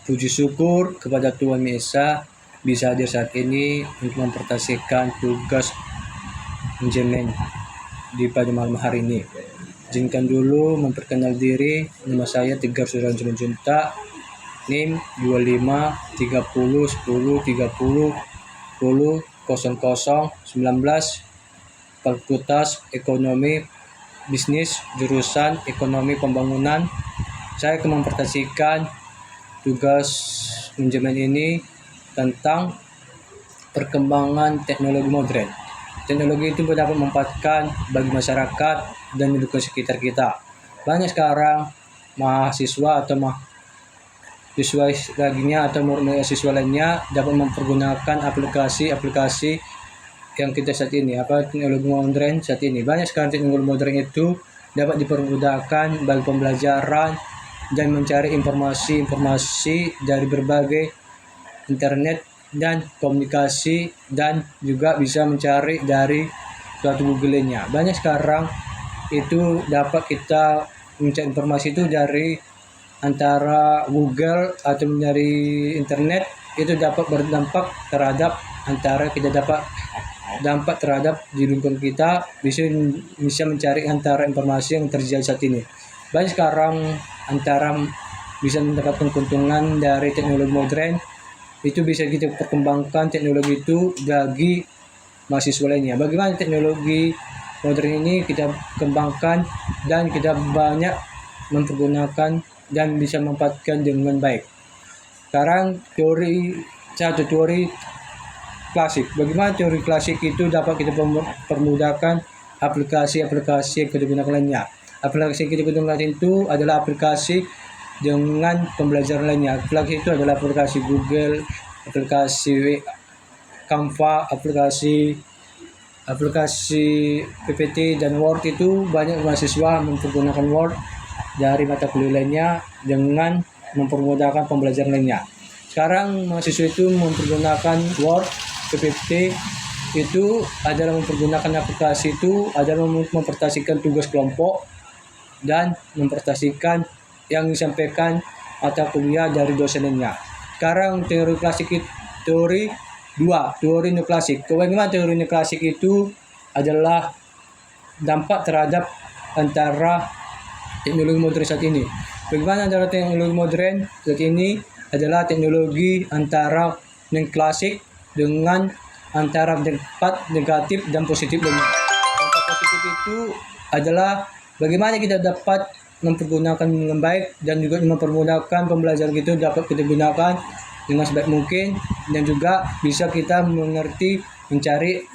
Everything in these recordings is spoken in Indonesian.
Puji syukur kepada Tuhan Maha Esa bisa hadir saat ini untuk mempresentasikan tugas manajemen di pada malam hari ini. Izinkan dulu memperkenal diri. Nama saya Tegar Suran Junta, NIM 25 30 10 30 10 00 19, Fakultas Ekonomi Bisnis, jurusan Ekonomi Pembangunan. Saya akan mempresentasikan tugas manajemen ini tentang perkembangan teknologi modern. Teknologi itu dapat memanfaatkan bagi masyarakat dan lingkungan sekitar kita. Banyak sekarang mahasiswa atau siswa lainnya atau mahasiswa lainnya dapat mempergunakan aplikasi-aplikasi yang kita saat ini, teknologi modern saat ini. Banyak sekarang teknologi modern itu dapat dipermudahkan bagi pembelajaran dan mencari informasi-informasi dari berbagai internet dan komunikasi, dan juga bisa mencari dari suatu Google-nya. Banyak sekarang itu dapat kita mencari informasi itu dari antara Google atau dari internet, itu dapat berdampak terhadap dampak terhadap di lingkungan kita, bisa mencari antara informasi yang terjadi saat ini. Banyak sekarang antara bisa mendapatkan keuntungan dari teknologi modern, itu bisa kita perkembangkan teknologi itu bagi mahasiswa lainnya. Bagaimana teknologi modern ini kita kembangkan dan kita banyak mempergunakan dan bisa memanfaatkan dengan baik. Sekarang teori klasik. Bagaimana teori klasik itu dapat kita permudahkan aplikasi-aplikasi yang kita gunakan lainnya. Aplikasi yang kita gunakan itu adalah aplikasi dengan pembelajaran lainnya. Aplikasi itu adalah aplikasi Google, aplikasi Canva, aplikasi PPT dan Word. Itu banyak mahasiswa mempergunakan Word dari mata kuliah lainnya dengan mempermudahkan pembelajaran lainnya. Sekarang mahasiswa itu mempergunakan Word, PPT itu adalah mempergunakan aplikasi itu adalah mempresentasikan tugas kelompok dan mempresentasikan yang disampaikan mata kuliah dari dosennya. Sekarang teori neoklasik. Bagaimana teori neoklasik itu adalah dampak terhadap antara teknologi modern saat ini. Bagaimana antara teknologi modern saat ini adalah teknologi antara neoklasik dengan antara dampak negatif dan positif. Dampak positif itu adalah bagaimana kita dapat mempergunakan dengan baik dan juga mempermudahkan pembelajaran itu dapat kita gunakan dengan sebaik mungkin, dan juga bisa kita mengerti, mencari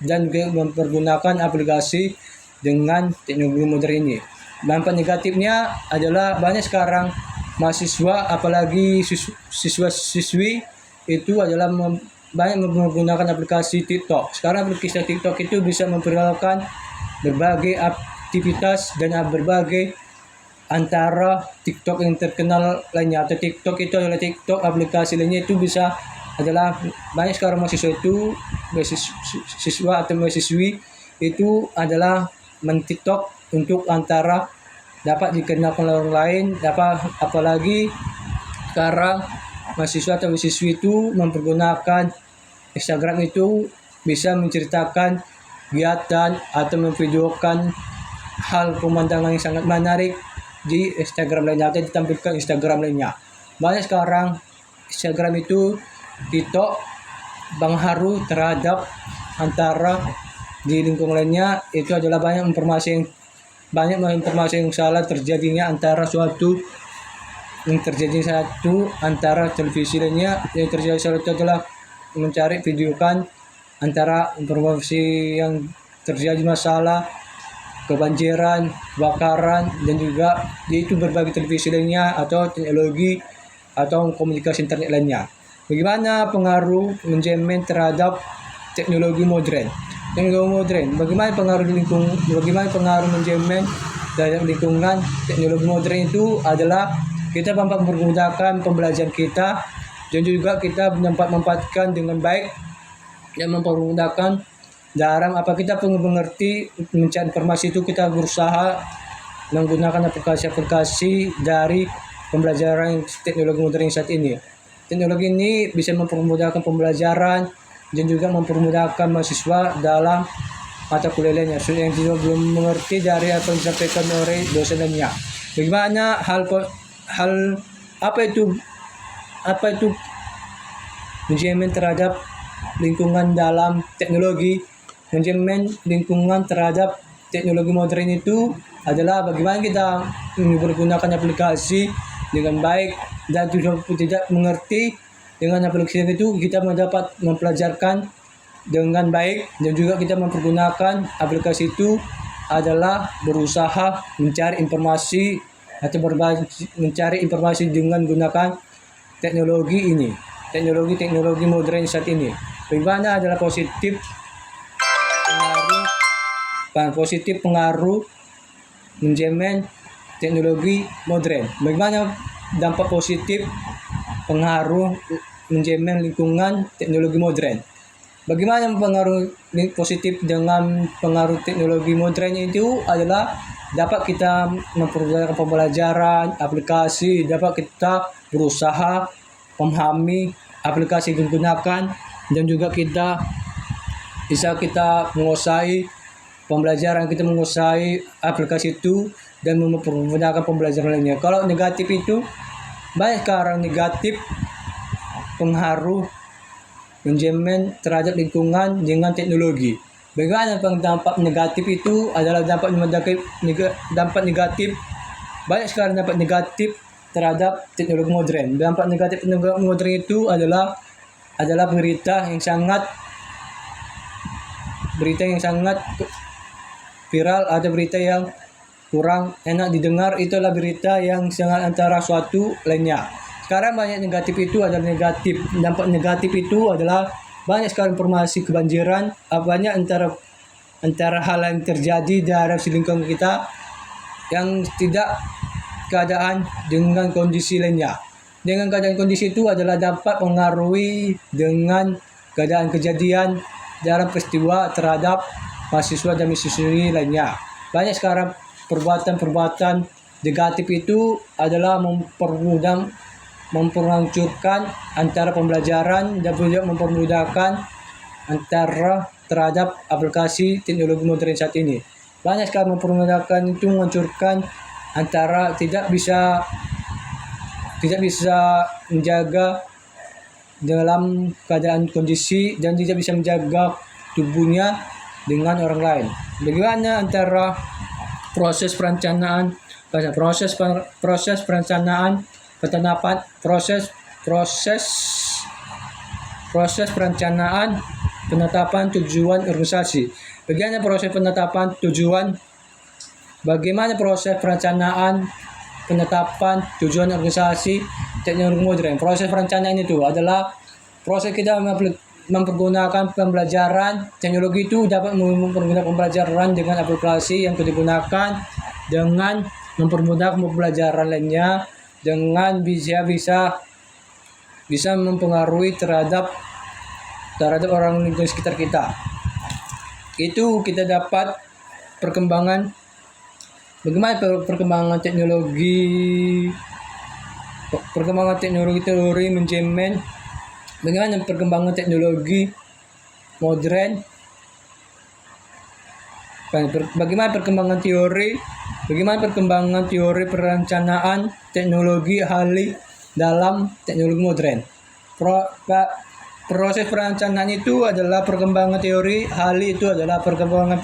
dan juga mempergunakan aplikasi dengan teknologi modern ini. Dampak negatifnya adalah banyak sekarang mahasiswa apalagi siswa-siswi itu adalah banyak menggunakan aplikasi TikTok. Sekarang aplikasi TikTok itu bisa memperkenalkan berbagai aktivitas dan berbagai antara TikTok yang terkenal lainnya, atau TikTok itu adalah TikTok aplikasi lainnya itu bisa adalah banyak sekarang mahasiswa itu siswa atau mahasiswi itu adalah men-TikTok untuk antara dapat dikenalkan orang lain, apalagi sekarang mahasiswa atau mahasiswi itu mempergunakan Instagram itu bisa menceritakan kegiatan atau memvideokan hal pemandangan yang sangat menarik di Instagram lainnya atau ditampilkan Instagram lainnya. Banyak sekarang Instagram itu TikTok pengaruh terhadap antara di lingkungan lainnya, itu adalah banyak informasi yang salah terjadinya antara antara televisi lainnya. Yang terjadi salah itu adalah mencari videokan antara informasi yang terjadi masalah kebanjiran, kebakaran, dan juga yaitu berbagai televisi lainnya atau teknologi atau komunikasi internet lainnya. Bagaimana pengaruh manajemen terhadap teknologi modern? Bagaimana pengaruh manajemen terhadap lingkungan? Teknologi modern itu adalah kita dapat mempermudahkan pembelajaran kita dan juga kita dapat memanfaatkan dengan baik dan mempermudahkan dalam apa kita perlu mengerti mencari informasi itu. Kita berusaha menggunakan aplikasi-aplikasi dari pembelajaran teknologi modern saat ini. Teknologi ini bisa mempermudahkan pembelajaran dan juga mempermudahkan mahasiswa dalam mata kuliah lainnya. So, yang juga belum mengerti dari apa yang disampaikan oleh dosen lainnya. Bagaimana apa itu manajemen terhadap lingkungan dalam teknologi. Manajemen lingkungan terhadap teknologi modern itu adalah bagaimana kita menggunakan aplikasi dengan baik dan tidak mengerti dengan aplikasi itu kita dapat mempelajarkan dengan baik dan juga kita mempergunakan aplikasi itu adalah berusaha mencari informasi atau mencari informasi dengan menggunakan teknologi ini, teknologi modern saat ini. Bagaimana adalah positif pengaruh manajemen teknologi modern. Bagaimana dampak positif pengaruh manajemen lingkungan teknologi modern. Bagaimana pengaruh positif dengan pengaruh teknologi modern itu adalah dapat kita memperoleh pembelajaran aplikasi, dapat kita berusaha memahami aplikasi yang digunakan dan juga kita menguasai pembelajaran, kita menguasai aplikasi itu dan mempergunakan pembelajaran lainnya. Kalau negatif itu banyak sekarang negatif pengaruh manajemen terhadap lingkungan dengan teknologi. Bagaimana dampak negatif itu adalah dampak negatif banyak sekali dampak negatif terhadap teknologi modern. Dampak negatif teknologi modern itu adalah berita yang sangat viral atau berita yang kurang enak didengar. Itulah berita yang sangat antara suatu lainnya. Sekarang banyak negatif itu adalah negatif. Dampak negatif itu adalah banyak sekali informasi kebanjiran, banyak antara hal yang terjadi dalam lingkungan kita yang tidak keadaan dengan kondisi lainnya. Dengan keadaan kondisi itu adalah dapat mengaruhi dengan keadaan kejadian dalam peristiwa terhadap mahasiswa dan mahasiswi lainnya. Banyak sekarang perbuatan negatif itu adalah memperhancurkan antara pembelajaran dan juga mempermudahkan antara terhadap aplikasi teknologi modern saat ini. Banyak sekali mempermudahkan itu menghancurkan antara tidak bisa menjaga dalam keadaan kondisi dan tidak bisa menjaga tubuhnya dengan orang lain. Bagaimana antara proses perencanaan penetapan tujuan organisasi. Bagaimana proses perencanaan penetapan tujuan organisasi teknologi modern. Proses perencanaan itu adalah proses kita mempergunakan pembelajaran teknologi itu dapat mempergunakan pembelajaran dengan aplikasi yang digunakan dengan mempermudah pembelajaran lainnya dengan bisa mempengaruhi terhadap orang lingkungan sekitar kita. Itu kita dapat bagaimana perkembangan teknologi teori manajemen, bagaimana perkembangan teknologi modern, bagaimana perkembangan teori perencanaan teknologi ahli dalam teknologi modern. Proses perencanaan itu adalah perkembangan teori ahli, itu adalah perkembangan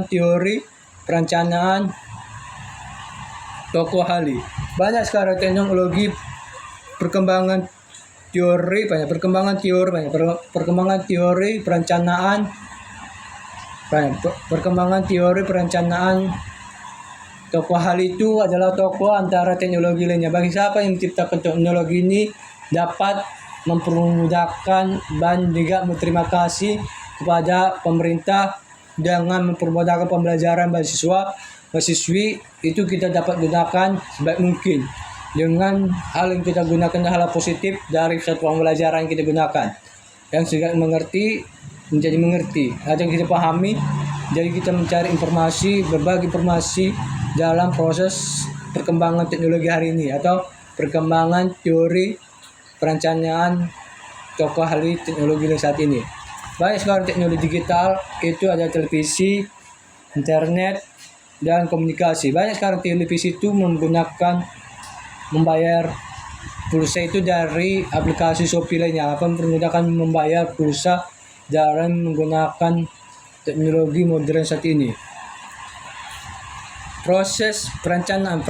teori perencanaan tokoh ahli. Banyak sekarang teknologi perkembangan teori perencanaan tokoh ahli itu adalah tokoh antara teknologi lainnya. Bagi siapa yang menciptakan teknologi ini dapat mempermudahkan dan juga berterima kasih kepada pemerintah dengan mempermudahkan pembelajaran mahasiswi itu kita dapat gunakan sebaik mungkin dengan hal yang kita gunakan hal positif dari satu pembelajaran yang kita gunakan yang sudah menjadi mengerti atau kita pahami. Jadi kita mencari informasi, berbagi informasi dalam proses perkembangan teknologi hari ini atau perkembangan teori perencanaan tokoh ahli teknologi saat ini. Banyak sekarang teknologi digital itu ada televisi, internet, dan komunikasi. Banyak sekarang televisi itu menggunakan membayar pulsa itu dari aplikasi Shopee lainnya, akan mempermudahkan membayar pulsa dengan menggunakan teknologi modern saat ini. Proses perencanaan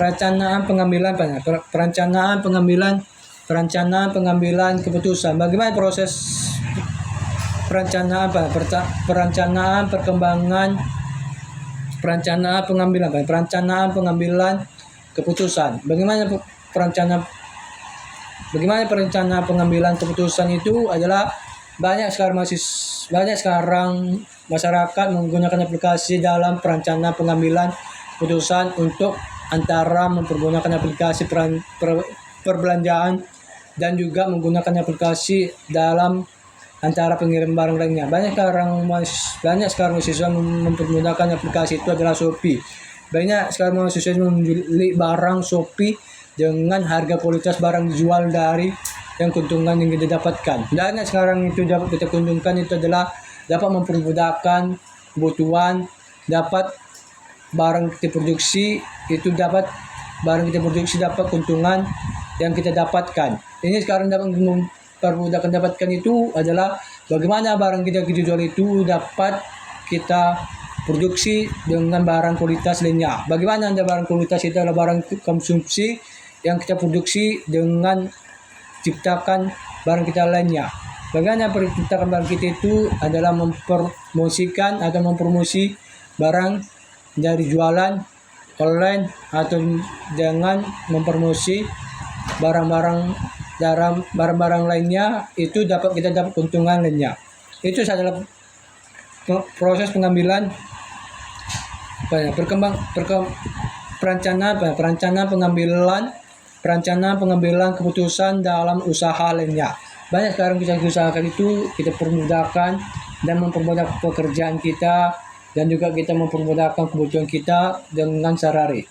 pengambilan keputusan. Bagaimana proses perencanaan pengambilan keputusan. Bagaimana perencanaan pengambilan keputusan itu adalah banyak sekarang masyarakat menggunakan aplikasi dalam perencanaan pengambilan keputusan untuk antara mempergunakan aplikasi perbelanjaan dan juga menggunakan aplikasi dalam antara pengirim barang lainnya. Banyak sekarang mahasiswa mempergunakan aplikasi itu adalah Shopee. Banyak sekarang mahasiswa membeli barang Shopee dengan harga kualitas barang dijual dari yang keuntungan yang kita dapatkan. Dan sekarang itu dapat kita keuntungan itu adalah dapat mempermudahkan kebutuhan, dapat barang kita produksi dapat keuntungan yang kita dapatkan. Ini sekarang dapat mempermudahkan dapatkan itu adalah bagaimana barang kita jual itu dapat kita produksi dengan barang kualitas lainnya. Bagaimana barang kualitas itu adalah barang konsumsi yang kita produksi dengan ciptakan barang kita lainnya. Bagaimana menciptakan barang kita itu adalah mempromosikan atau mempromosi barang dari jualan online atau dengan mempromosi barang-barang lainnya itu kita dapat keuntungan lainnya. Itu adalah proses pengambilan perencanaan pengambilan keputusan dalam usaha lainnya. Banyak sekarang kita usahakan itu kita permudahkan dan mempermudah pekerjaan kita dan juga kita mempermudahkan kebutuhan kita dengan sehari-hari.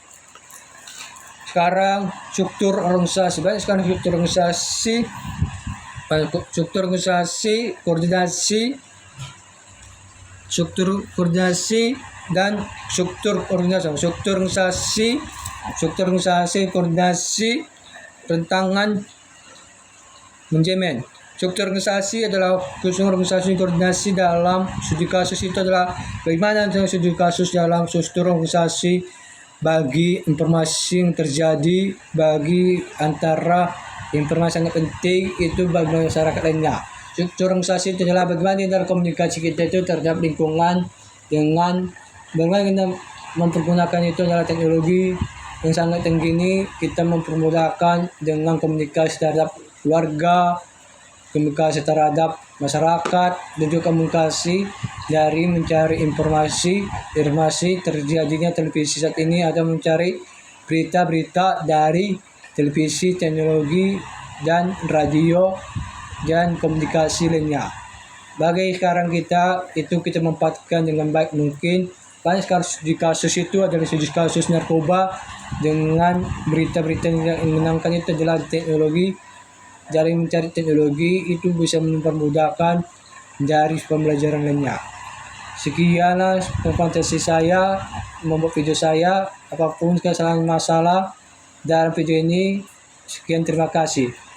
Sekarang struktur organisasi, banyak sekarang struktur organisasi, koordinasi dan struktur organisasi, koordinasi, rentangan, manajemen. Struktur organisasi adalah organisasi koordinasi dalam studi kasus itu adalah bagaimana studi kasus dalam struktur organisasi bagi informasi yang terjadi bagi antara informasi sangat penting itu bagi masyarakat lainnya. Struktur organisasi itu adalah bagaimana dalam komunikasi kita itu terhadap lingkungan dengan bagaimana kita mempergunakan itu adalah teknologi yang sangat tinggi ini kita mempermudahkan dengan komunikasi terhadap keluarga, komunikasi terhadap masyarakat, dan juga komunikasi dari mencari informasi terjadinya televisi saat ini atau mencari berita-berita dari televisi, teknologi, dan radio dan komunikasi lainnya. Bagi sekarang kita manfaatkan dengan baik mungkin. Banyak kasus itu adalah kasus narkoba dengan berita-berita yang menyenangkan itu adalah teknologi. Dari mencari teknologi itu bisa mempermudahkan dari pembelajaran lainnya. Sekianlah fantasi saya membuat video saya. Apapun kesalahan masalah dalam video ini, sekian terima kasih.